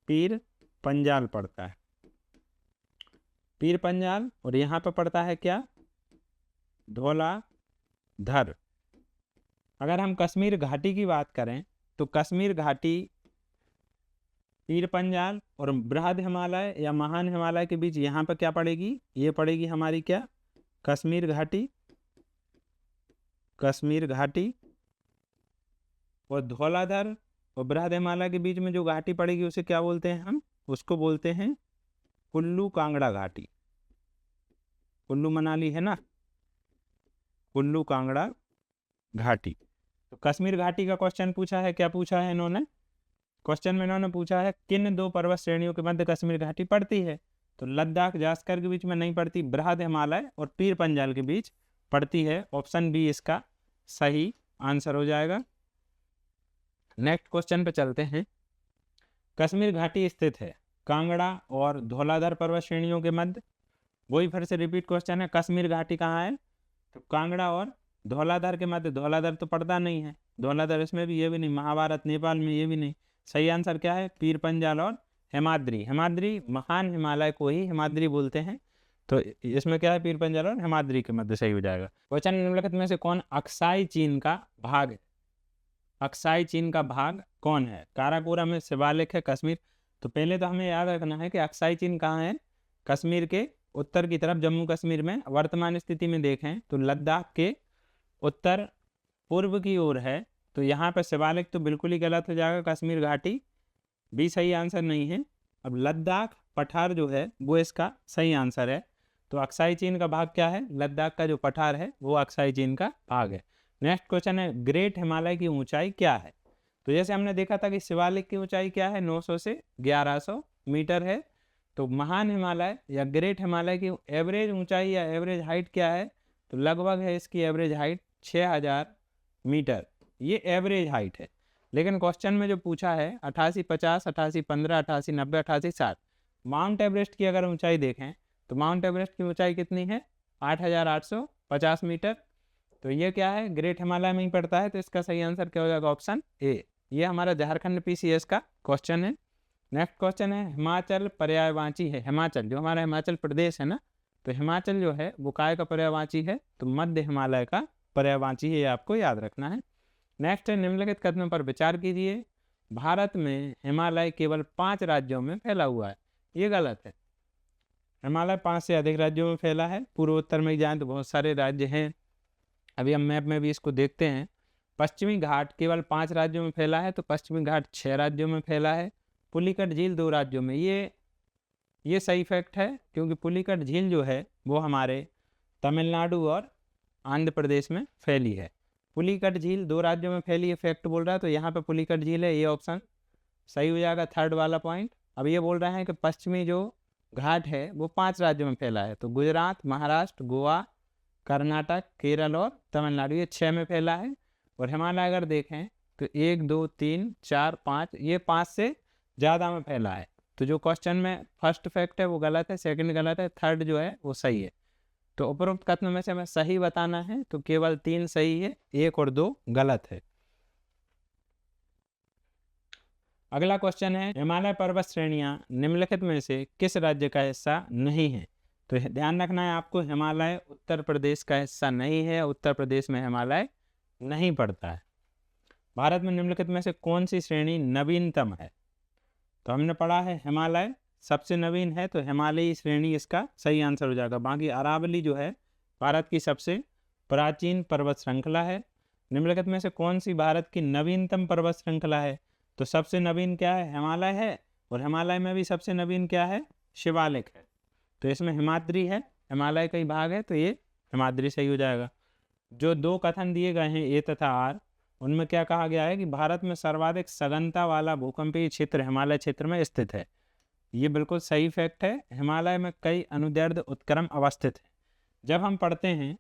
पीर पंजाल पड़ता है, पीर पंजाल। और यहाँ पे पड़ता है क्या? धौलाधर। अगर हम कश्मीर घाटी की बात करें तो कश्मीर घाटी पीर पंजाल और बृहद हिमालय या महान हिमालय के बीच यहाँ पर क्या पड़ेगी? ये पड़ेगी हमारी क्या? कश्मीर घाटी। कश्मीर घाटी और धौलाधर और बृहद हिमालय के बीच में जो घाटी पड़ेगी उसे क्या बोलते हैं हम? उसको बोलते हैं कुल्लू कांगड़ा घाटी। कुल्लू मनाली है ना, कुल्लू कांगड़ा घाटी। तो कश्मीर घाटी का क्वेश्चन पूछा है, क्या पूछा है इन्होंने? क्वेश्चन में इन्होंने पूछा है किन दो पर्वत श्रेणियों के मध्य कश्मीर घाटी पड़ती है? तो लद्दाख जास्कर के बीच में नहीं पड़ती, बृहद हिमालय और पीर पंजाल के बीच पड़ती है। ऑप्शन बी इसका सही आंसर हो जाएगा। नेक्स्ट क्वेश्चन पे चलते हैं। कश्मीर घाटी स्थित है कांगड़ा और धौलाधर पर्वत श्रेणियों के मध्य। वही फिर से रिपीट क्वेश्चन है, कश्मीर घाटी कहाँ है? तो कांगड़ा और धौलाधार के मध्य। धौलाधार तो पड़ता नहीं है, धौलाधार इसमें भी, ये भी नहीं। महाभारत नेपाल में, ये भी नहीं। सही आंसर क्या है? पीर पंजाल और हिमाद्री। हिमाद्री, महान हिमालय को ही हिमाद्री बोलते हैं, तो इसमें क्या है? पीर पंजाल और हिमाद्री के मध्य सही हो जाएगा। क्वेश्चन निम्नलिखित में से कौन अक्साई चीन का भाग है? अक्साई चीन का भाग कौन है? काराकोरम है, शिवालिक है, कश्मीर। तो पहले तो हमें याद रखना है कि अक्साई चीन कहाँ है? कश्मीर के उत्तर की तरफ, जम्मू कश्मीर में। वर्तमान स्थिति में देखें तो लद्दाख के उत्तर पूर्व की ओर है, तो यहाँ पर शिवालिक तो बिल्कुल ही गलत हो जाएगा, कश्मीर घाटी भी सही आंसर नहीं है। अब लद्दाख पठार जो है वो इसका सही आंसर है। तो अक्साई चीन का भाग क्या है? लद्दाख का जो पठार है वो अक्साई चीन का भाग है। नेक्स्ट क्वेश्चन है, ग्रेट हिमालय की ऊंचाई क्या है? तो जैसे हमने देखा था कि शिवालिक की ऊंचाई क्या है? 900 से 1100 मीटर है। तो महान हिमालय या ग्रेट हिमालय की एवरेज ऊंचाई या एवरेज हाइट क्या है? तो लगभग है इसकी एवरेज हाइट 6000 मीटर, ये एवरेज हाइट है। लेकिन क्वेश्चन में जो पूछा है 88, 50, 88, 15, 88, 90, 88, 60। माउंट एवरेस्ट की अगर ऊंचाई देखें तो माउंट एवरेस्ट की ऊंचाई कितनी है? 8850 मीटर। तो ये क्या है? ग्रेट हिमालय में ही पड़ता है, तो इसका सही आंसर क्या हो जाएगा? Option A. ये हमारा झारखंड पीसीएस का क्वेश्चन है। नेक्स्ट क्वेश्चन है, हिमाचल पर्यायवाची है। हिमाचल, जो हमारा हिमाचल प्रदेश है ना, तो हिमाचल जो है वो काय का पर्यायवाची है? तो मध्य हिमालय का पर्यायवाची है, ये आपको याद रखना है। नेक्स्ट है, निम्नलिखित कथनों पर विचार कीजिए। भारत में हिमालय केवल 5 राज्यों में फैला हुआ है। ये गलत है। हिमालय 5 से अधिक राज्यों में फैला है। पूर्वोत्तर में जाएं तो बहुत सारे राज्य हैं, अभी हम मैप में भी इसको देखते हैं। पश्चिमी घाट केवल 5 राज्यों में फैला है, तो पश्चिमी घाट 6 राज्यों में फैला है। पुलिकट झील 2 राज्यों में, ये सही फैक्ट है, क्योंकि पुलिकट झील जो है वो हमारे तमिलनाडु और आंध्र प्रदेश में फैली है। पुलिकट झील 2 राज्यों में फैली है, फैक्ट बोल रहा है, तो यहाँ पे पुलिकट झील है, ये ऑप्शन सही हो जाएगा, थर्ड वाला पॉइंट। अब ये बोल रहे हैं कि पश्चिमी जो घाट है वो 5 राज्यों में फैला है, तो गुजरात, महाराष्ट्र, गोवा, कर्नाटक, केरल और तमिलनाडु, ये 6 में फैला है। और हिमालय अगर देखें तो 1, 2, 3, 4, 5, ये 5 से ज़्यादा में फैला है। तो जो क्वेश्चन में फर्स्ट फैक्ट है वो गलत है, सेकंड गलत है, थर्ड जो है वो सही है। तो उपरोक्त कथन में से हमें सही बताना है, तो केवल 3 सही है, 1 और 2 गलत है। अगला क्वेश्चन है, हिमालय पर्वत श्रेणियां निम्नलिखित में से किस राज्य का हिस्सा नहीं है? तो ध्यान रखना है आपको, हिमालय उत्तर प्रदेश का हिस्सा नहीं है, उत्तर प्रदेश में हिमालय नहीं पड़ता है। भारत में निम्नलिखित में से कौन सी श्रेणी नवीनतम है? तो हमने पढ़ा है हिमालय सबसे नवीन है, तो हिमालयी श्रेणी इसका सही आंसर हो जाएगा। बाकी अरावली जो है भारत की सबसे प्राचीन पर्वत श्रृंखला है। निम्नलिखित में से कौन सी भारत की नवीनतम पर्वत श्रृंखला है? तो सबसे नवीन क्या है? हिमालय है, और हिमालय में भी सबसे नवीन क्या है? शिवालिक है। तो इसमें हिमाद्री है, हिमालय का ही भाग है, तो ये हिमाद्री सही हो जाएगा। जो 2 कथन दिए गए हैं ए तथा आर, उनमें क्या कहा गया है कि भारत में सर्वाधिक सघनता वाला भूकंपीय क्षेत्र हिमालय क्षेत्र में स्थित है। ये बिल्कुल सही फैक्ट है। हिमालय में कई अनुदैर्ध्य उत्क्रम अवस्थित है। जब हम पढ़ते हैं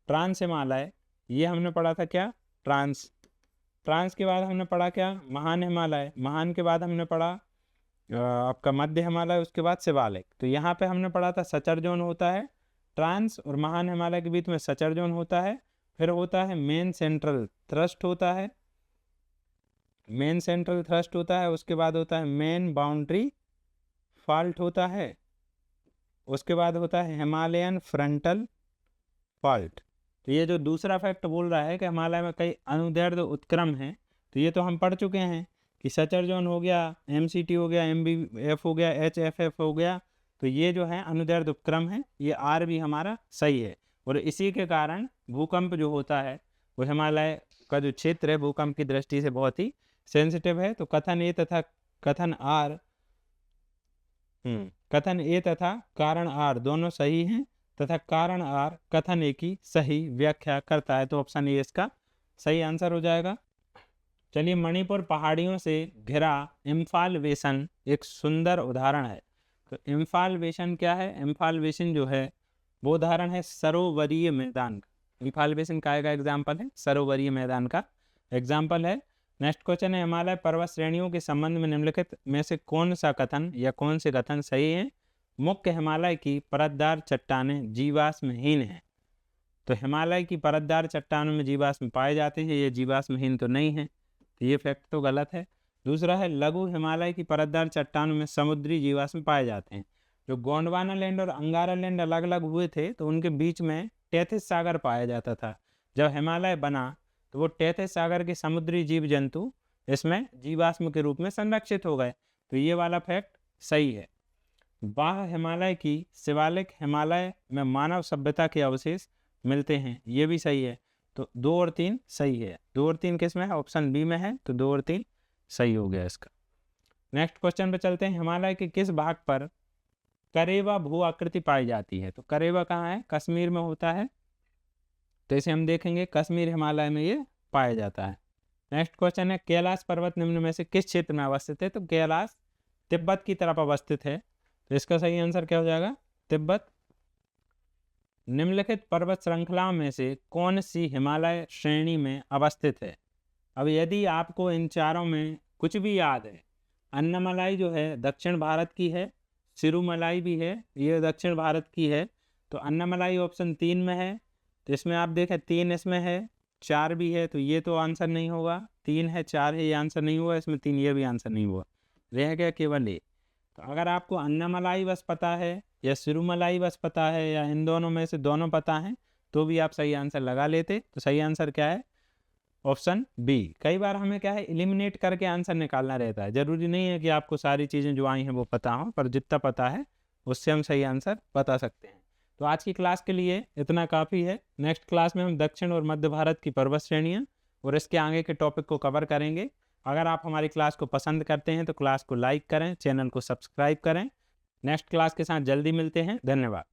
ट्रांस हिमालय, ये हमने पढ़ा था क्या? ट्रांस के बाद हमने पढ़ा क्या? महान हिमालय। महान के बाद हमने पढ़ा आपका मध्य हिमालय, उसके बाद शिवालिक। तो यहाँ पे हमने पढ़ा था सचर जोन होता है, ट्रांस और महान हिमालय के बीच में सचर जोन होता है। फिर होता है मेन सेंट्रल थ्रस्ट होता है, मेन सेंट्रल थ्रस्ट होता है। उसके बाद होता है मेन बाउंड्री फॉल्ट होता है। उसके बाद होता है हिमालयन फ्रंटल फॉल्ट। तो ये जो दूसरा फैक्ट बोल रहा है कि हिमालय में कई अनुदैर्ध्य उत्क्रम हैं, तो ये तो हम पढ़ चुके हैं कि सचर जोन हो गया, MCT हो गया, MBF हो गया, HFF हो गया। तो ये जो है अनुदैर्ध्य उपक्रम है, ये आर भी हमारा सही है। और इसी के कारण भूकंप जो होता है वो हिमालय का जो क्षेत्र है भूकंप की दृष्टि से बहुत ही सेंसिटिव है। तो कथन ए तथा कारण आर दोनों सही हैं, तथा कारण आर कथन ए की सही व्याख्या करता है। तो ऑप्शन ए इसका सही आंसर हो जाएगा। चलिए, मणिपुर पहाड़ियों से घिरा इम्फाल बेसिन एक सुंदर उदाहरण है। तो इम्फाल बेसिन क्या है? इम्फाल बेसिन जो है वो उदाहरण है सरोवरीय मैदान का। इम्फाल बेसिन का एग्जाम्पल है, सरोवरीय मैदान का एग्जाम्पल है। नेक्स्ट क्वेश्चन है, हिमालय पर्वत श्रेणियों के संबंध में निम्नलिखित में से कौन सा कथन या कौन से कथन सही हैं? मुख्य हिमालय की परतदार चट्टानें जीवाश्महीन हैं। तो हिमालय की परतदार चट्टानों में जीवाश्म पाए जाते हैं, ये जीवाश्महीन तो नहीं है, तो ये फैक्ट तो गलत है। दूसरा है लघु हिमालय की परतदार चट्टानों में समुद्री जीवाश्म पाए जाते हैं। जो गोंडवाना लैंड और अंगारा लैंड अलग अलग हुए थे तो उनके बीच में टेथिस सागर पाया जाता था। जब हिमालय बना तो वो टेथिस सागर के समुद्री जीव जंतु इसमें जीवाश्म के रूप में संरक्षित हो गए, तो ये वाला फैक्ट सही है। बाह्य हिमालय की शिवालिक हिमालय में मानव सभ्यता के अवशेष मिलते हैं, ये भी सही है। तो 2 और 3 सही है। 2 और 3 किस में है? ऑप्शन बी में है, तो 2 और 3 सही हो गया इसका। नेक्स्ट क्वेश्चन पे चलते हैं। हिमालय के किस भाग पर करेवा भू आकृति पाई जाती है? तो करेवा कहाँ है? कश्मीर में होता है, तो इसे हम देखेंगे कश्मीर हिमालय में ये पाया जाता है। नेक्स्ट क्वेश्चन है कैलाश पर्वत निम्न में से किस क्षेत्र में अवस्थित है? तो कैलाश तिब्बत की तरफ अवस्थित है, तो इसका सही आंसर क्या हो जाएगा? तिब्बत। निम्नलिखित पर्वत श्रृंखलाओं में से कौन सी हिमालय श्रेणी में अवस्थित है? अब यदि आपको इन चारों में कुछ भी याद है, अन्नामलाई जो है दक्षिण भारत की है, सिरुमलाई भी है, ये दक्षिण भारत की है, तो अन्नामलाई ऑप्शन 3 में है। तो इसमें आप देखें 3 इसमें है, 4 भी है, तो ये तो आंसर नहीं होगा। 3 है, 4 है, ये आंसर नहीं हुआ। इसमें 3 ये भी आंसर नहीं हुआ, रह गया केवल ये। तो अगर आपको अन्नामलाई बस पता है या सिरुमलाई बस पता है या इन दोनों में से दोनों पता है तो भी आप सही आंसर लगा लेते। तो सही आंसर क्या है? Option B. कई बार हमें क्या है एलिमिनेट करके आंसर निकालना रहता है, ज़रूरी नहीं है कि आपको सारी चीज़ें जो आई हैं वो पता हो, पर जितना पता है उससे हम सही आंसर बता सकते हैं। तो आज की क्लास के लिए इतना काफ़ी है। नेक्स्ट क्लास में हम दक्षिण और मध्य भारत की पर्वत श्रेणियाँ और इसके आगे के टॉपिक को कवर करेंगे। अगर आप हमारी क्लास को पसंद करते हैं तो क्लास को लाइक करें, चैनल को सब्सक्राइब करें। नेक्स्ट क्लास के साथ जल्दी मिलते हैं। धन्यवाद।